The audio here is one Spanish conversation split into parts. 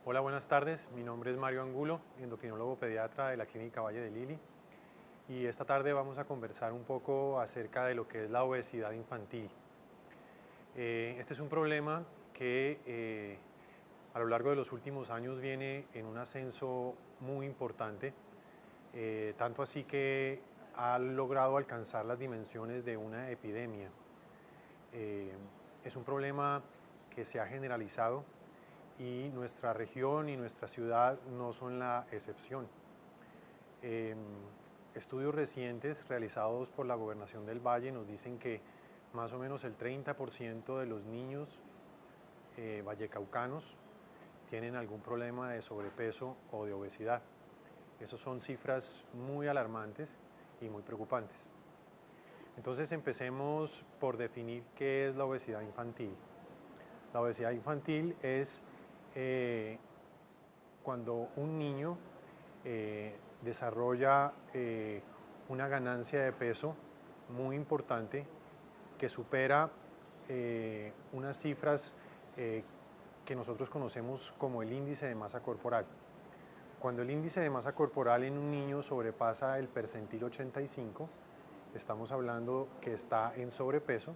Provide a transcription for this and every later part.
Hola, buenas tardes. Mi nombre es Mario Angulo, endocrinólogo pediatra de la Clínica Valle de Lili. Y esta tarde vamos a conversar un poco acerca de lo que es la obesidad infantil. Este es un problema que a lo largo de los últimos años viene en un ascenso muy importante, tanto así que ha logrado alcanzar las dimensiones de una epidemia. Eh, es un problema que se ha generalizado y nuestra región y nuestra ciudad no son la excepción. Eh, Estudios recientes realizados por la Gobernación del Valle nos dicen que más o menos el 30% de los niños vallecaucanos tienen algún problema de sobrepeso o de obesidad. Esas son cifras muy alarmantes y muy preocupantes. Entonces empecemos por definir qué es la obesidad infantil. La obesidad infantil es cuando un niño desarrolla una ganancia de peso muy importante que supera unas cifras que nosotros conocemos como el índice de masa corporal. Cuando el índice de masa corporal en un niño sobrepasa el percentil 85, estamos hablando que está en sobrepeso,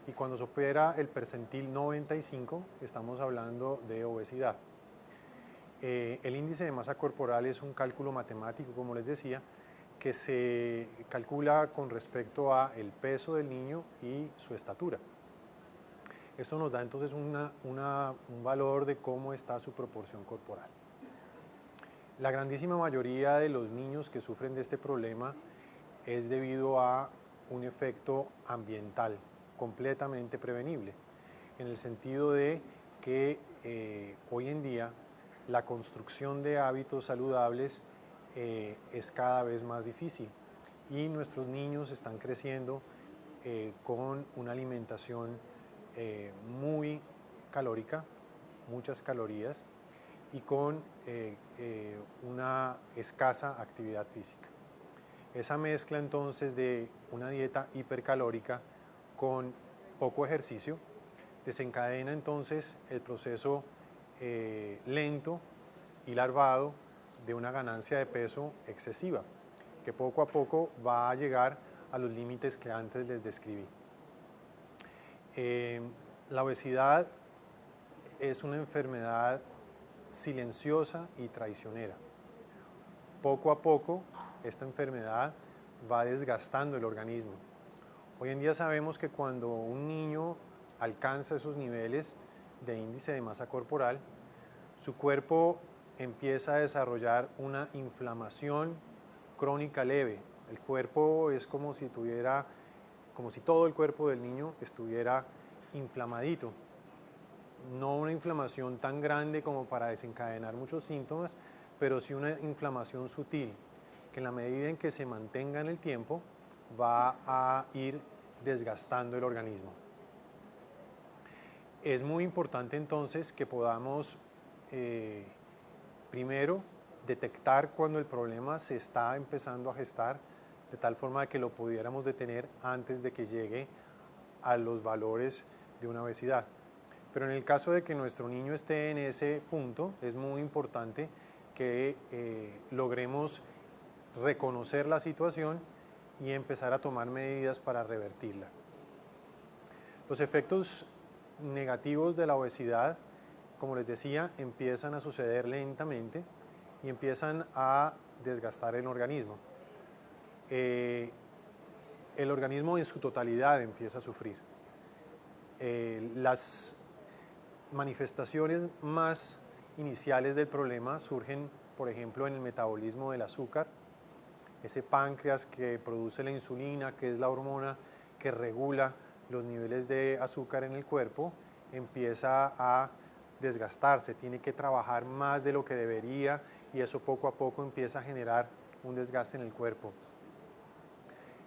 y cuando supera el percentil 95, estamos hablando de obesidad. El índice de masa corporal es un cálculo matemático, como les decía, que se calcula con respecto a el peso del niño y su estatura. Esto nos da entonces un valor de cómo está su proporción corporal. La grandísima mayoría de los niños que sufren de este problema es debido a un efecto ambiental completamente prevenible, en el sentido de que hoy en día la construcción de hábitos saludables es cada vez más difícil y nuestros niños están creciendo con una alimentación muy calórica, muchas calorías, y con una escasa actividad física. Esa mezcla entonces de una dieta hipercalórica con poco ejercicio desencadena entonces el proceso lento y larvado de una ganancia de peso excesiva, que poco a poco va a llegar a los límites que antes les describí. La obesidad es una enfermedad silenciosa y traicionera. Poco a poco esta enfermedad va desgastando el organismo. Hoy en día sabemos que cuando un niño alcanza esos niveles de índice de masa corporal, su cuerpo empieza a desarrollar una inflamación crónica leve. El cuerpo es como si todo el cuerpo del niño estuviera inflamadito. No una inflamación tan grande como para desencadenar muchos síntomas, pero sí una inflamación sutil, que en la medida en que se mantenga en el tiempo, va a ir desgastando el organismo. Es muy importante entonces que podamos primero detectar cuando el problema se está empezando a gestar, de tal forma que lo pudiéramos detener antes de que llegue a los valores de una obesidad. Pero en el caso de que nuestro niño esté en ese punto, es muy importante que logremos reconocer la situación y empezar a tomar medidas para revertirla. Los efectos negativos de la obesidad, como les decía, empiezan a suceder lentamente y empiezan a desgastar el organismo. El organismo en su totalidad empieza a sufrir. Las manifestaciones más iniciales del problema surgen, por ejemplo, en el metabolismo del azúcar, ese páncreas que produce la insulina, que es la hormona que regula los niveles de azúcar en el cuerpo, empieza a desgastarse, tiene que trabajar más de lo que debería, y eso poco a poco empieza a generar un desgaste en el cuerpo.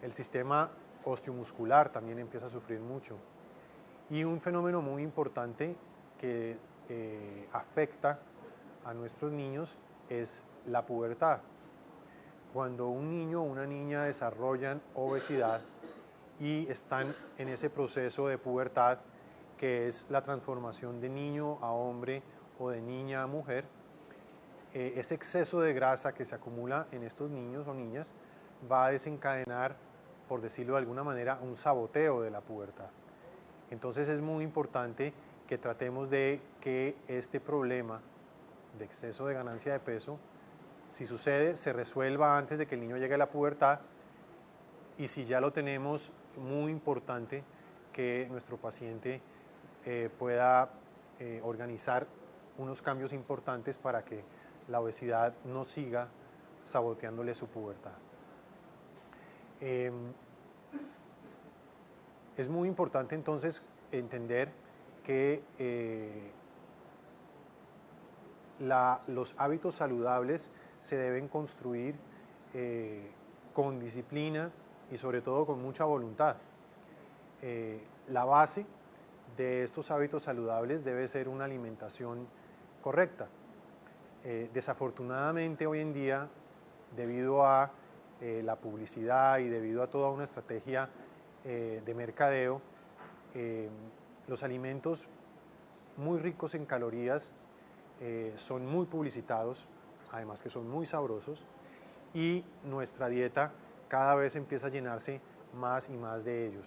El sistema osteomuscular también empieza a sufrir mucho. Y un fenómeno muy importante que afecta a nuestros niños es la pubertad. Cuando un niño o una niña desarrollan obesidad y están en ese proceso de pubertad, que es la transformación de niño a hombre o de niña a mujer, ese exceso de grasa que se acumula en estos niños o niñas va a desencadenar, por decirlo de alguna manera, un saboteo de la pubertad. Entonces es muy importante que tratemos de que este problema de exceso de ganancia de peso, si sucede, se resuelva antes de que el niño llegue a la pubertad, y si ya lo tenemos, muy importante que nuestro paciente pueda organizar unos cambios importantes para que la obesidad no siga saboteándole su pubertad. Es muy importante entonces entender que los hábitos saludables se deben construir con disciplina y sobre todo con mucha voluntad. La base de estos hábitos saludables debe ser una alimentación correcta. Desafortunadamente hoy en día, debido a la publicidad y debido a toda una estrategia de mercadeo, los alimentos muy ricos en calorías son muy publicitados, además que son muy sabrosos, y nuestra dieta cada vez empieza a llenarse más y más de ellos.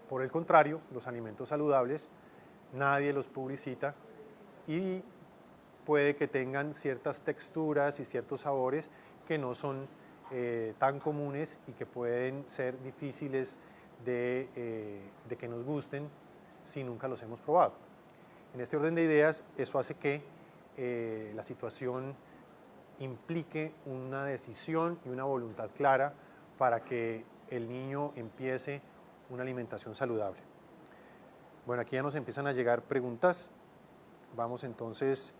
Por el contrario, los alimentos saludables nadie los publicita y puede que tengan ciertas texturas y ciertos sabores que no son tan comunes y que pueden ser difíciles de que nos gusten si nunca los hemos probado. En este orden de ideas, eso hace que la situación implique una decisión y una voluntad clara para que el niño empiece una alimentación saludable. Bueno, aquí ya nos empiezan a llegar preguntas. Vamos entonces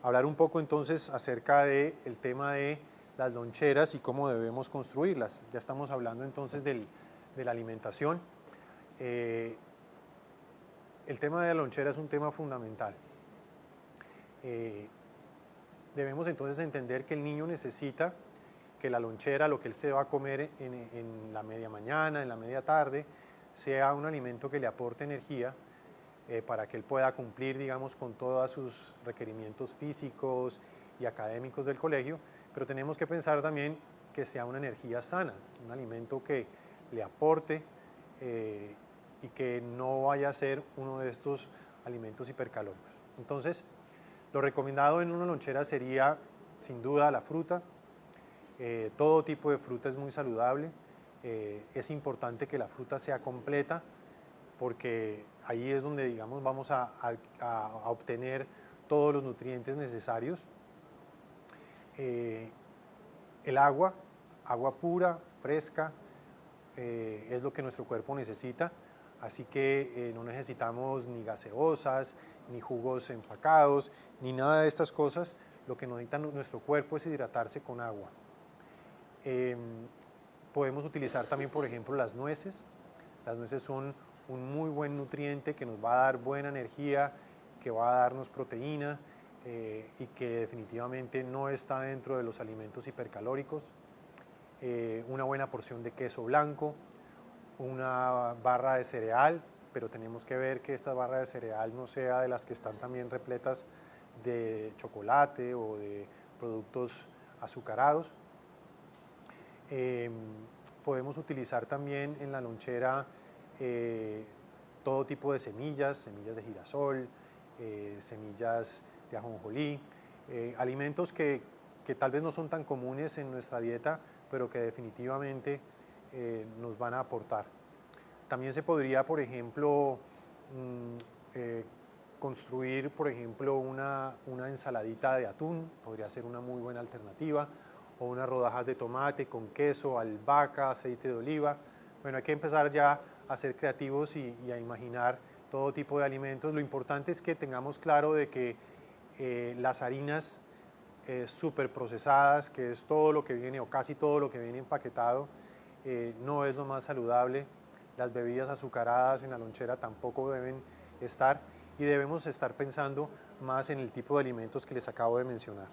a hablar un poco entonces acerca del tema de las loncheras y cómo debemos construirlas. Ya estamos hablando entonces de la alimentación. El tema de la lonchera es un tema fundamental. Debemos entonces entender que el niño necesita que la lonchera, lo que él se va a comer en la media mañana, en la media tarde, sea un alimento que le aporte energía para que él pueda cumplir, digamos, con todos sus requerimientos físicos y académicos del colegio, pero tenemos que pensar también que sea una energía sana, un alimento que le aporte y que no vaya a ser uno de estos alimentos hipercalóricos. Entonces, lo recomendado en una lonchera sería, sin duda, la fruta. Todo tipo de fruta es muy saludable. Es importante que la fruta sea completa porque ahí es donde, digamos, vamos a obtener todos los nutrientes necesarios. El agua pura, fresca, es lo que nuestro cuerpo necesita. Así que no necesitamos ni gaseosas, ni jugos empacados, ni nada de estas cosas. Lo que necesita nuestro cuerpo es hidratarse con agua. Podemos utilizar también, por ejemplo, las nueces. Las nueces son un muy buen nutriente que nos va a dar buena energía, que va a darnos proteína y que definitivamente no está dentro de los alimentos hipercalóricos. Una buena porción de queso blanco, una barra de cereal, pero tenemos que ver que esta barra de cereal no sea de las que están también repletas de chocolate o de productos azucarados. Podemos utilizar también en la lonchera todo tipo de semillas, semillas de girasol, semillas de ajonjolí, alimentos que tal vez no son tan comunes en nuestra dieta, pero que definitivamente nos van a aportar. También se podría, por ejemplo, construir, por ejemplo, una ensaladita de atún, podría ser una muy buena alternativa, o unas rodajas de tomate con queso, albahaca, aceite de oliva. Bueno, hay que empezar ya a ser creativos y a imaginar todo tipo de alimentos. Lo importante es que tengamos claro de que las harinas súper procesadas, que es todo lo que viene o casi todo lo que viene empaquetado, no es lo más saludable. Las bebidas azucaradas en la lonchera tampoco deben estar y debemos estar pensando más en el tipo de alimentos que les acabo de mencionar.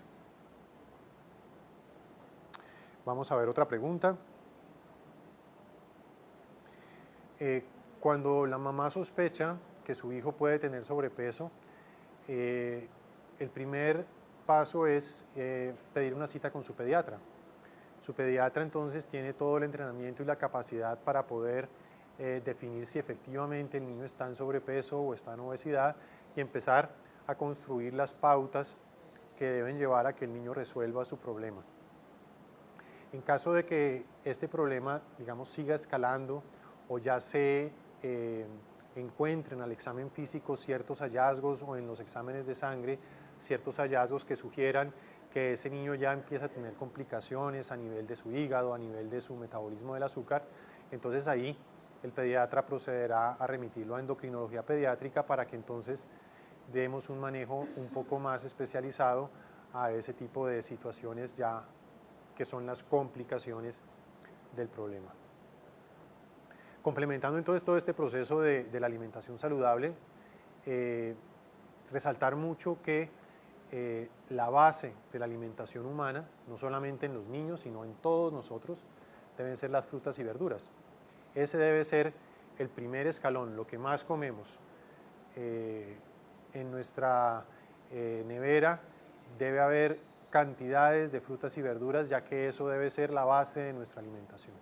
Vamos a ver otra pregunta. Cuando la mamá sospecha que su hijo puede tener sobrepeso, el primer paso es pedir una cita con su pediatra. Su pediatra entonces tiene todo el entrenamiento y la capacidad para poder definir si efectivamente el niño está en sobrepeso o está en obesidad y empezar a construir las pautas que deben llevar a que el niño resuelva su problema. En caso de que este problema, digamos, siga escalando o ya se encuentren al examen físico ciertos hallazgos o en los exámenes de sangre ciertos hallazgos que sugieran que ese niño ya empieza a tener complicaciones a nivel de su hígado, a nivel de su metabolismo del azúcar, entonces ahí el pediatra procederá a remitirlo a endocrinología pediátrica para que entonces demos un manejo un poco más especializado a ese tipo de situaciones ya que son las complicaciones del problema. Complementando entonces todo este proceso de la alimentación saludable, resaltar mucho que la base de la alimentación humana, no solamente en los niños, sino en todos nosotros, deben ser las frutas y verduras. Ese debe ser el primer escalón, lo que más comemos. En nuestra nevera debe haber cantidades de frutas y verduras, ya que eso debe ser la base de nuestra alimentación.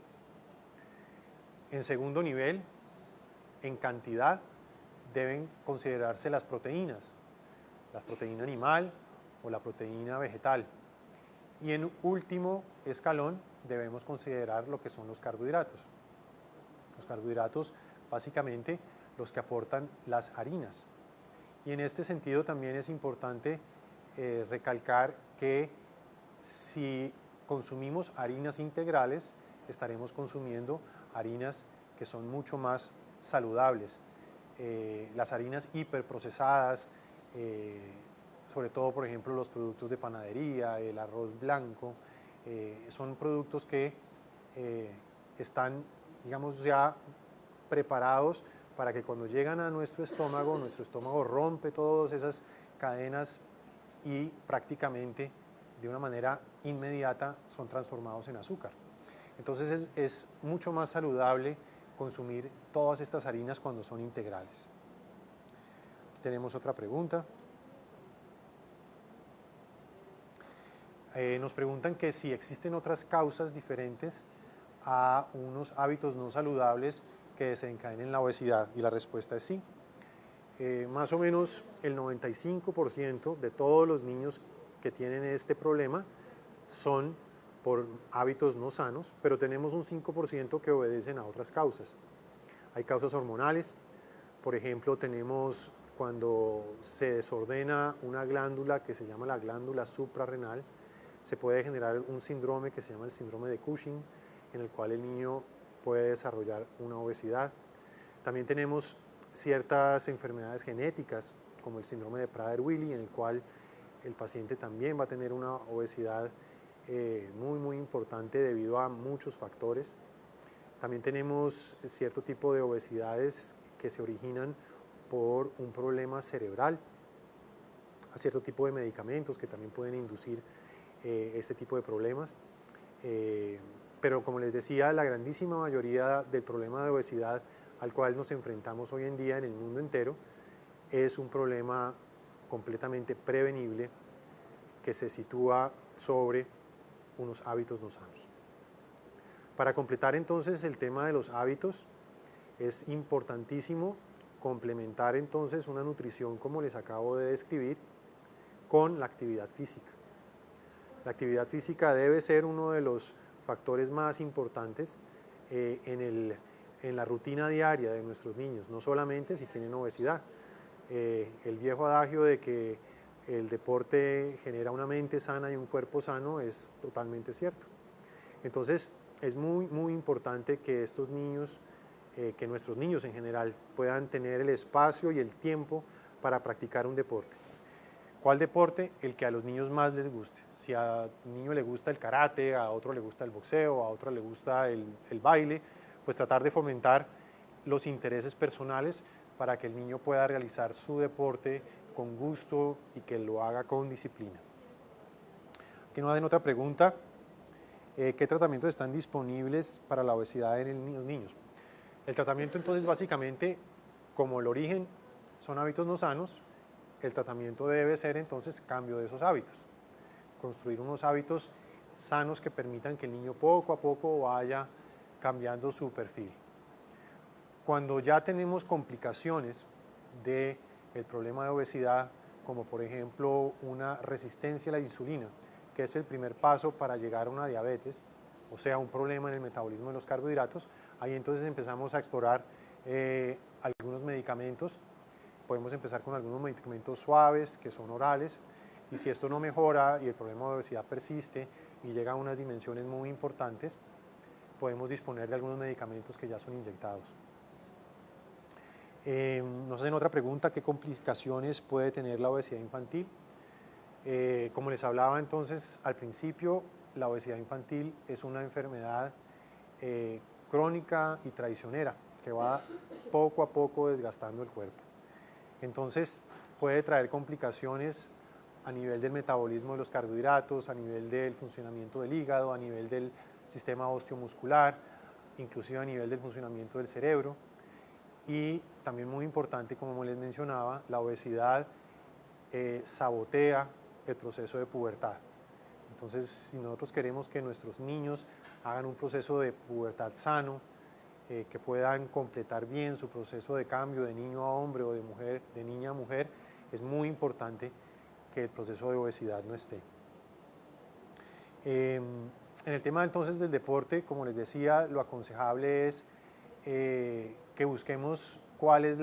En segundo nivel, en cantidad, deben considerarse las proteínas, la proteína animal o la proteína vegetal. Y en último escalón, debemos considerar lo que son los carbohidratos. Los carbohidratos, básicamente, los que aportan las harinas. Y en este sentido también es importante recalcar que si consumimos harinas integrales, estaremos consumiendo harinas que son mucho más saludables. Las harinas hiperprocesadas, sobre todo por ejemplo los productos de panadería, el arroz blanco, son productos que están, digamos, ya preparados para que cuando llegan a nuestro estómago rompe todas esas cadenas y prácticamente de una manera inmediata son transformados en azúcar. Entonces es mucho más saludable consumir todas estas harinas cuando son integrales. Aquí tenemos otra pregunta. Nos preguntan que si existen otras causas diferentes a unos hábitos no saludables que desencadenen la obesidad, y la respuesta es sí. Más o menos el 95% de todos los niños que tienen este problema son por hábitos no sanos, pero tenemos un 5% que obedecen a otras causas. Hay causas hormonales, por ejemplo, tenemos cuando se desordena una glándula que se llama la glándula suprarrenal, se puede generar un síndrome que se llama el síndrome de Cushing, en el cual el niño puede desarrollar una obesidad. También tenemos ciertas enfermedades genéticas, como el síndrome de Prader-Willi, en el cual el paciente también va a tener una obesidad muy importante debido a muchos factores. También tenemos cierto tipo de obesidades que se originan por un problema cerebral, a cierto tipo de medicamentos que también pueden inducir este tipo de problemas. Pero como les decía, la grandísima mayoría del problema de obesidad al cual nos enfrentamos hoy en día en el mundo entero es un problema completamente prevenible que se sitúa sobre unos hábitos no sanos. Para completar entonces el tema de los hábitos, es importantísimo complementar entonces una nutrición como les acabo de describir con la actividad física. La actividad física debe ser uno de los factores más importantes en la rutina diaria de nuestros niños, no solamente si tienen obesidad. El viejo adagio de que el deporte genera una mente sana y un cuerpo sano es totalmente cierto. Entonces es muy importante que estos niños, que nuestros niños en general puedan tener el espacio y el tiempo para practicar un deporte. ¿Cuál deporte? El que a los niños más les guste. Si a un niño le gusta el karate, a otro le gusta el boxeo, a otro le gusta el baile, pues tratar de fomentar los intereses personales para que el niño pueda realizar su deporte con gusto y que lo haga con disciplina. Aquí nos hacen otra pregunta. ¿Qué tratamientos están disponibles para la obesidad en los niños? El tratamiento entonces básicamente, como el origen son hábitos no sanos, el tratamiento debe ser entonces cambio de esos hábitos, construir unos hábitos sanos que permitan que el niño poco a poco vaya cambiando su perfil. Cuando ya tenemos complicaciones del problema de obesidad, como por ejemplo una resistencia a la insulina, que es el primer paso para llegar a una diabetes, o sea, un problema en el metabolismo de los carbohidratos, ahí entonces empezamos a explorar algunos medicamentos. Podemos empezar con algunos medicamentos suaves, que son orales, y si esto no mejora y el problema de obesidad persiste y llega a unas dimensiones muy importantes, podemos disponer de algunos medicamentos que ya son inyectados. Nos hacen otra pregunta: ¿qué complicaciones puede tener la obesidad infantil? Como les hablaba entonces al principio, la obesidad infantil es una enfermedad crónica y traicionera que va poco a poco desgastando el cuerpo. Entonces puede traer complicaciones a nivel del metabolismo de los carbohidratos, a nivel del funcionamiento del hígado, a nivel del sistema osteomuscular, inclusive a nivel del funcionamiento del cerebro. Y también muy importante, como les mencionaba, la obesidad sabotea el proceso de pubertad. Entonces, si nosotros queremos que nuestros niños hagan un proceso de pubertad sano, que puedan completar bien su proceso de cambio de niño a hombre o de niña a mujer, es muy importante que el proceso de obesidad no esté. En el tema entonces del deporte, como les decía, lo aconsejable es que busquemos cuál es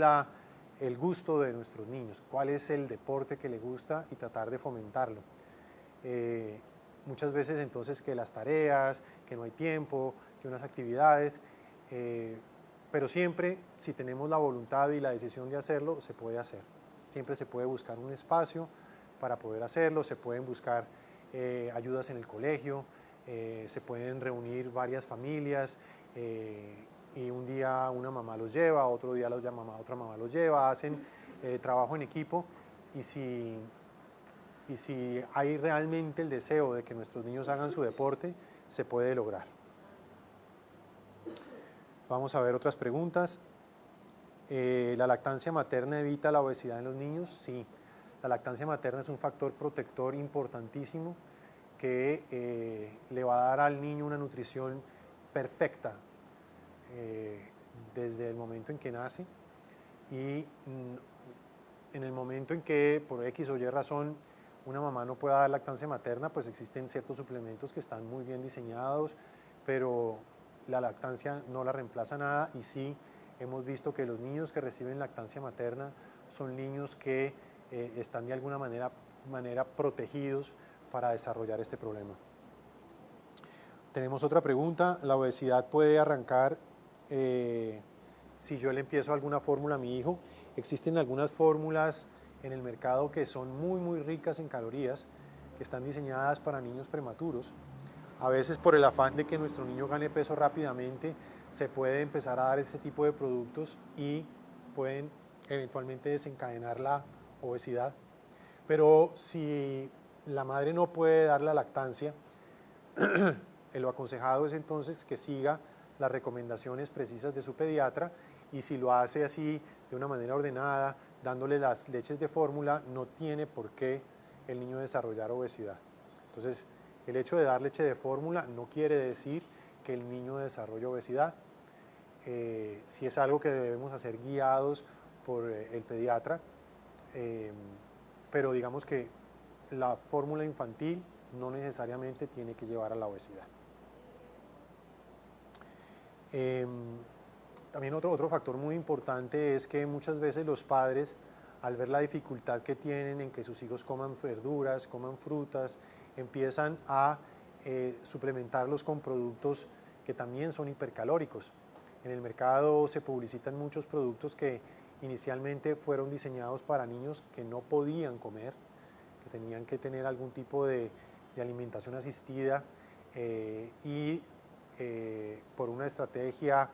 el gusto de nuestros niños, cuál es el deporte que les gusta y tratar de fomentarlo. Muchas veces entonces que las tareas, que no hay tiempo, que unas actividades, pero siempre si tenemos la voluntad y la decisión de hacerlo, se puede hacer. Siempre se puede buscar un espacio para poder hacerlo, se pueden buscar ayudas en el colegio, se pueden reunir varias familias y un día una mamá los lleva, otro día otra mamá los lleva, hacen trabajo en equipo y si hay realmente el deseo de que nuestros niños hagan su deporte, se puede lograr. Vamos a ver otras preguntas. ¿La lactancia materna evita la obesidad en los niños? Sí, la lactancia materna es un factor protector importantísimo que le va a dar al niño una nutrición perfecta desde el momento en que nace y en el momento en que por X o Y razón una mamá no pueda dar lactancia materna, pues existen ciertos suplementos que están muy bien diseñados, pero la lactancia no la reemplaza nada y sí hemos visto que los niños que reciben lactancia materna son niños que están de alguna manera protegidos para desarrollar este problema. Tenemos otra pregunta: ¿la obesidad puede arrancar si yo le empiezo alguna fórmula a mi hijo? Existen algunas fórmulas en el mercado que son muy ricas en calorías, que están diseñadas para niños prematuros. A veces por el afán de que nuestro niño gane peso rápidamente, se puede empezar a dar este tipo de productos y pueden eventualmente desencadenar la obesidad. Pero si la madre no puede dar la lactancia, lo aconsejado es entonces que siga las recomendaciones precisas de su pediatra y si lo hace así de una manera ordenada, dándole las leches de fórmula, no tiene por qué el niño desarrollar obesidad. Entonces, el hecho de dar leche de fórmula no quiere decir que el niño desarrolle obesidad. Si es algo que debemos hacer guiados por el pediatra, pero digamos que la fórmula infantil no necesariamente tiene que llevar a la obesidad. También otro factor muy importante es que muchas veces los padres, al ver la dificultad que tienen en que sus hijos coman verduras, coman frutas, empiezan a suplementarlos con productos que también son hipercalóricos. En el mercado se publicitan muchos productos que inicialmente fueron diseñados para niños que no podían comer, que tenían que tener algún tipo de alimentación asistida y por una estrategia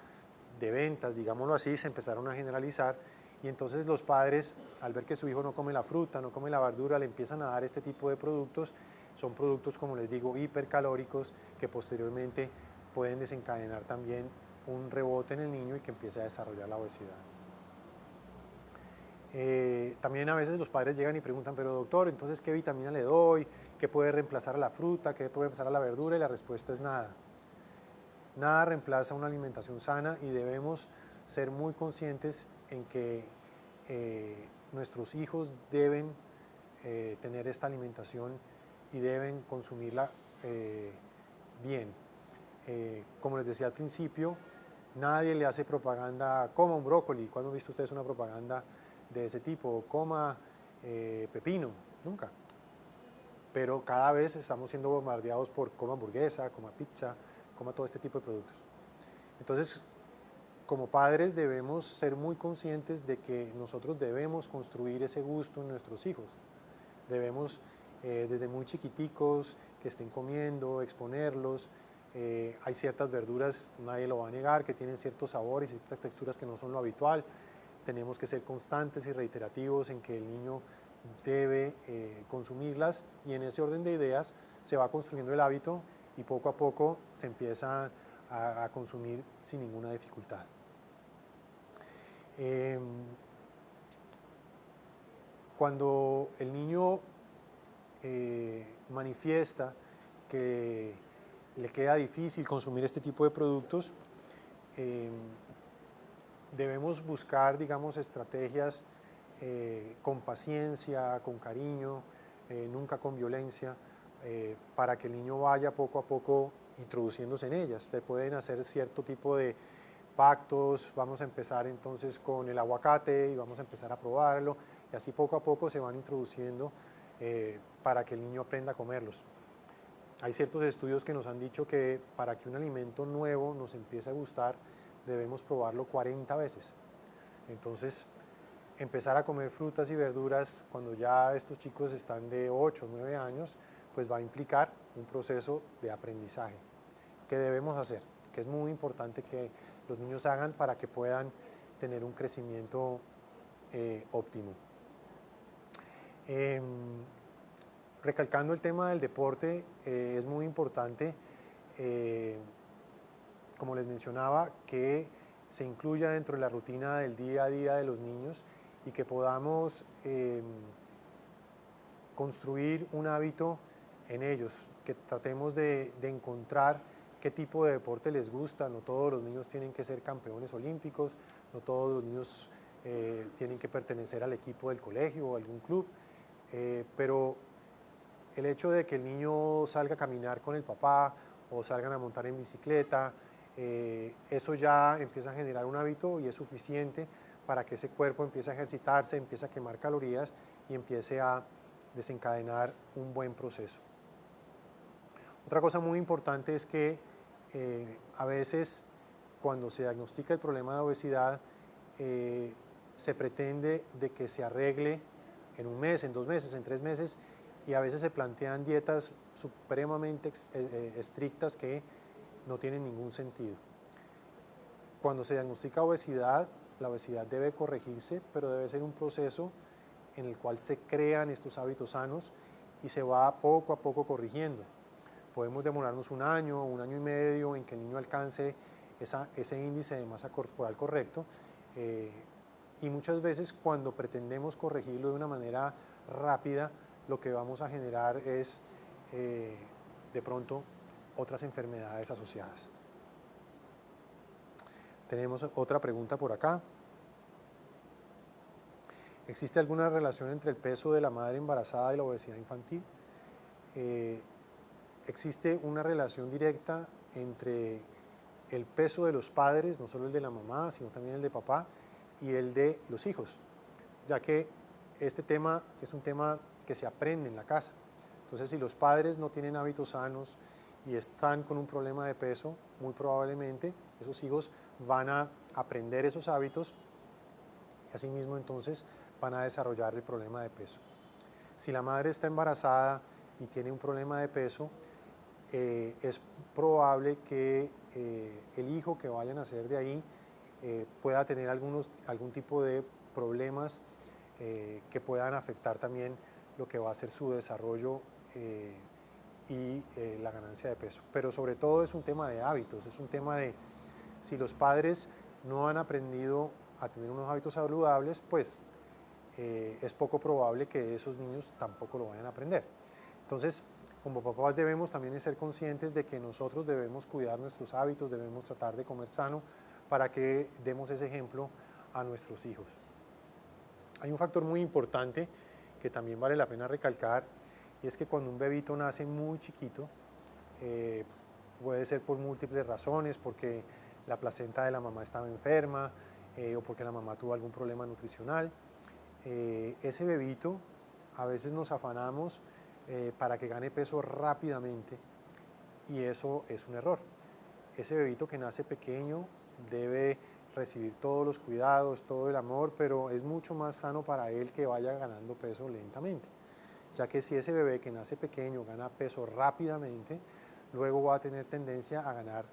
de ventas, digámoslo así, se empezaron a generalizar y entonces los padres, al ver que su hijo no come la fruta, no come la verdura, le empiezan a dar este tipo de productos. Son productos, como les digo, hipercalóricos que posteriormente pueden desencadenar también un rebote en el niño y que empiece a desarrollar la obesidad. También a veces los padres llegan y preguntan, pero doctor, entonces ¿qué vitamina le doy? ¿Qué puede reemplazar a la fruta? ¿Qué puede reemplazar a la verdura? Y la respuesta es nada. Nada reemplaza una alimentación sana y debemos ser muy conscientes en que nuestros hijos deben tener esta alimentación y deben consumirla bien. Como les decía al principio, nadie le hace propaganda, coma un brócoli. ¿Cuándo han visto ustedes una propaganda de ese tipo? Coma pepino, nunca. Pero cada vez estamos siendo bombardeados por coma hamburguesa, coma pizza, coma todo este tipo de productos. Entonces, como padres debemos ser muy conscientes de que nosotros debemos construir ese gusto en nuestros hijos. Debemos, desde muy chiquiticos, que estén comiendo, exponerlos. Hay ciertas verduras, nadie lo va a negar, que tienen ciertos sabores y ciertas texturas que no son lo habitual. Tenemos que ser constantes y reiterativos en que el niño debe consumirlas, y en ese orden de ideas se va construyendo el hábito y poco a poco se empieza a consumir sin ninguna dificultad. Cuando el niño manifiesta que le queda difícil consumir este tipo de productos, debemos buscar, digamos, estrategias con paciencia, con cariño, nunca con violencia, para que el niño vaya poco a poco introduciéndose en ellas. Le pueden hacer cierto tipo de pactos, vamos a empezar entonces con el aguacate y vamos a empezar a probarlo, y así poco a poco se van introduciendo para que el niño aprenda a comerlos. Hay ciertos estudios que nos han dicho que para que un alimento nuevo nos empiece a gustar, debemos probarlo 40 veces. Entonces, empezar a comer frutas y verduras cuando ya estos chicos están de 8 o 9 años, pues va a implicar un proceso de aprendizaje que debemos hacer, que es muy importante que los niños hagan para que puedan tener un crecimiento óptimo. Recalcando el tema del deporte, es muy importante, como les mencionaba, que se incluya dentro de la rutina del día a día de los niños y que podamos construir un hábito en ellos, que tratemos de encontrar qué tipo de deporte les gusta. No todos los niños tienen que ser campeones olímpicos, no todos los niños tienen que pertenecer al equipo del colegio o algún club, pero el hecho de que el niño salga a caminar con el papá o salgan a montar en bicicleta, eso ya empieza a generar un hábito y es suficiente para que ese cuerpo empiece a ejercitarse, empiece a quemar calorías y empiece a desencadenar un buen proceso. Otra cosa muy importante es que a veces cuando se diagnostica el problema de obesidad, se pretende de que se arregle en un mes, en 2 meses, en 3 meses, y a veces se plantean dietas supremamente estrictas que no tienen ningún sentido. Cuando se diagnostica obesidad, la obesidad debe corregirse, pero debe ser un proceso en el cual se crean estos hábitos sanos y se va poco a poco corrigiendo. Podemos demorarnos un año y medio en que el niño alcance ese índice de masa corporal correcto, y muchas veces cuando pretendemos corregirlo de una manera rápida, lo que vamos a generar es de pronto otras enfermedades asociadas. Tenemos otra pregunta por acá. ¿Existe alguna relación entre el peso de la madre embarazada y la obesidad infantil? Existe una relación directa entre el peso de los padres, no solo el de la mamá, sino también el de papá, y el de los hijos, ya que este tema es un tema que se aprende en la casa. Entonces, si los padres no tienen hábitos sanos y están con un problema de peso, muy probablemente esos hijos van a aprender esos hábitos y asimismo entonces van a desarrollar el problema de peso. Si la madre está embarazada y tiene un problema de peso, es probable que el hijo que vaya a nacer de ahí pueda tener algún tipo de problemas que puedan afectar también lo que va a ser su desarrollo y la ganancia de peso. Pero sobre todo es un tema de hábitos, es un tema de si los padres no han aprendido a tener unos hábitos saludables, pues es poco probable que esos niños tampoco lo vayan a aprender. Entonces, como papás debemos también ser conscientes de que nosotros debemos cuidar nuestros hábitos, debemos tratar de comer sano para que demos ese ejemplo a nuestros hijos. Hay un factor muy importante que también vale la pena recalcar, y es que cuando un bebito nace muy chiquito, puede ser por múltiples razones, porque la placenta de la mamá estaba enferma o porque la mamá tuvo algún problema nutricional. Ese bebito a veces nos afanamos para que gane peso rápidamente y eso es un error. Ese bebito que nace pequeño debe recibir todos los cuidados, todo el amor, pero es mucho más sano para él que vaya ganando peso lentamente, ya que si ese bebé que nace pequeño gana peso rápidamente, luego va a tener tendencia a ganar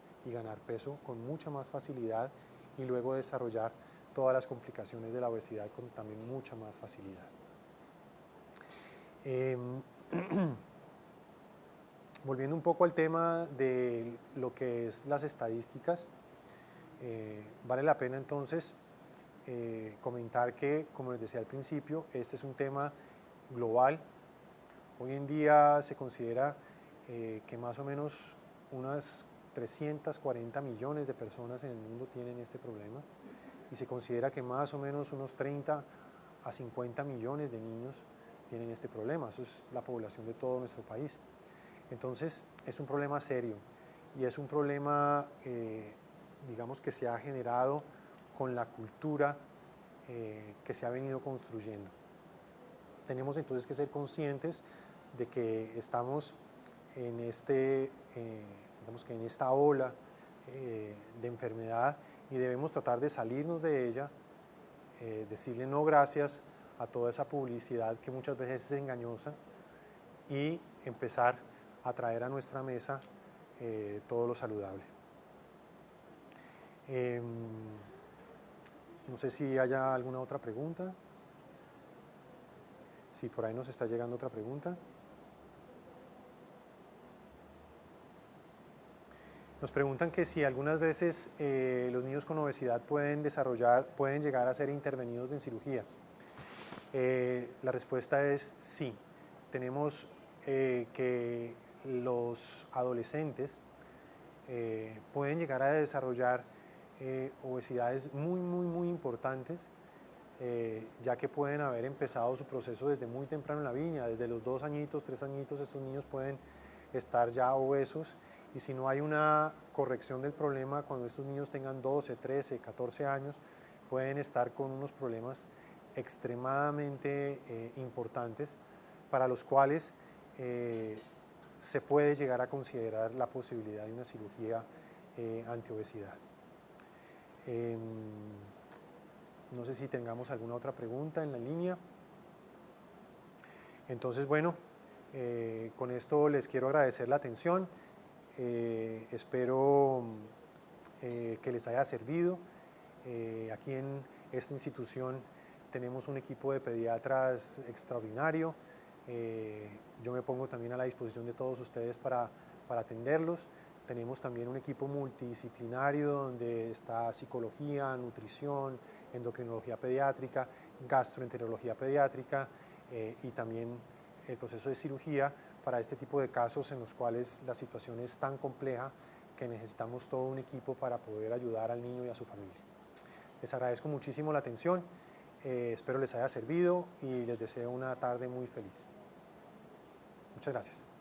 peso con mucha más facilidad y luego desarrollar todas las complicaciones de la obesidad con también mucha más facilidad. Volviendo un poco al tema de lo que es las estadísticas, vale la pena entonces comentar que, como les decía al principio, este es un tema global. Hoy en día se considera que más o menos unas 340 millones de personas en el mundo tienen este problema y se considera que más o menos unos 30 a 50 millones de niños tienen este problema. Eso es la población de todo nuestro país. Entonces es un problema serio y es un problema digamos que se ha generado con la cultura que se ha venido construyendo. Tenemos entonces que ser conscientes de que estamos en, digamos que en esta ola de enfermedad y debemos tratar de salirnos de ella, decirle no gracias a toda esa publicidad que muchas veces es engañosa y empezar a traer a nuestra mesa todo lo saludable. No sé si haya alguna otra pregunta. Sí, por ahí nos está llegando otra pregunta. Nos preguntan que si algunas veces los niños con obesidad pueden llegar a ser intervenidos en cirugía. La respuesta es sí. Tenemos que los adolescentes pueden llegar a desarrollar obesidades muy importantes, ya que pueden haber empezado su proceso desde muy temprano en la vida, desde los 2 añitos, 3 añitos, estos niños pueden estar ya obesos y si no hay una corrección del problema, cuando estos niños tengan 12, 13, 14 años, pueden estar con unos problemas extremadamente importantes para los cuales se puede llegar a considerar la posibilidad de una cirugía antiobesidad. No sé si tengamos alguna otra pregunta en la línea. Entonces, bueno, con esto les quiero agradecer la atención. Espero que les haya servido. Aquí en esta institución tenemos un equipo de pediatras extraordinario. Yo me pongo también a la disposición de todos ustedes para atenderlos. Tenemos también un equipo multidisciplinario donde está psicología, nutrición, endocrinología pediátrica, gastroenterología pediátrica y también el proceso de cirugía para este tipo de casos en los cuales la situación es tan compleja que necesitamos todo un equipo para poder ayudar al niño y a su familia. Les agradezco muchísimo la atención, espero les haya servido y les deseo una tarde muy feliz. Muchas gracias.